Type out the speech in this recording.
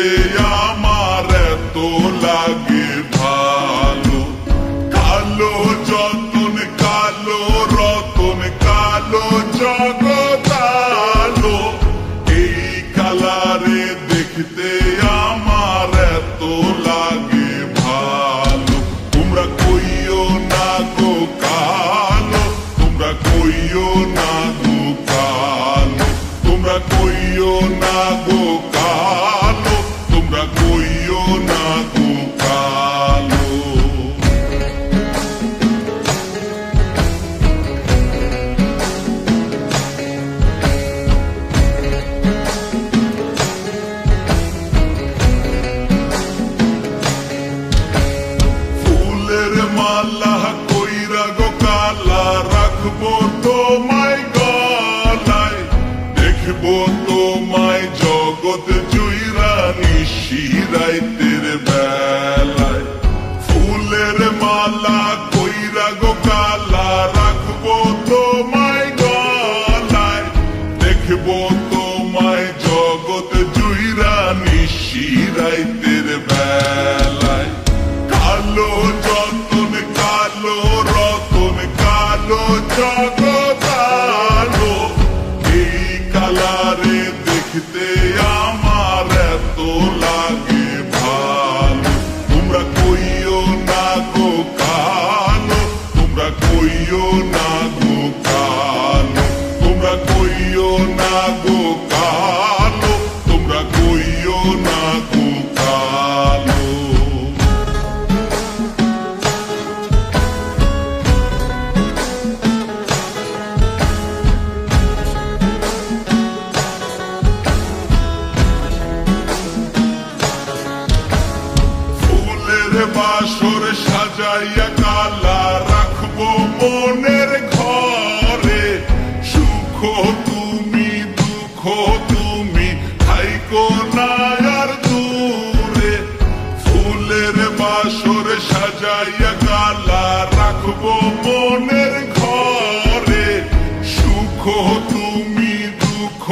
দেখতে আমার এত লাগে ভালো। কালো যতন কালো রতন কালো জগৎ আলো, এই কালারে দেখতে আমার এত লাগে ভালো। তোমরা কইও না গো কালো, তোমরা কইও না গো কালো, তোমরা কইও না গো কালো, তোমরা কইও না গো কালো। ফুলের মালা কইরা গো কালা রাখবো তোমায় গলায়, দেখবো তোমায় জগৎ জুইরা নিশিরাইতের বেলায়। ফুলের মালা কইরা গো কালা রাখবো তোমায় গলায়, দেখবো তোমায় জগৎ জুইরা নিশিরাইতের বেলায়। কালো যতন কালো রতন কালো জগৎ আলো, এই কালারে দেখতে আমার এত লাগে ভালো। তোমরা কইও না গো কালো, তোমরা কইও না গো কালো, তোমরা কইও না গো কালো, তোমরা কইও না গো কালো। বাসর সাজাইয়া কালা রাখবো মনের ঘরে, সুখ তুমি দুঃখ তুমি থাইকো না আর দূরে। ফুলের বাসর সাজাইয়া কালা রাখবো মনের ঘরে, সুখ তুমি দুঃখ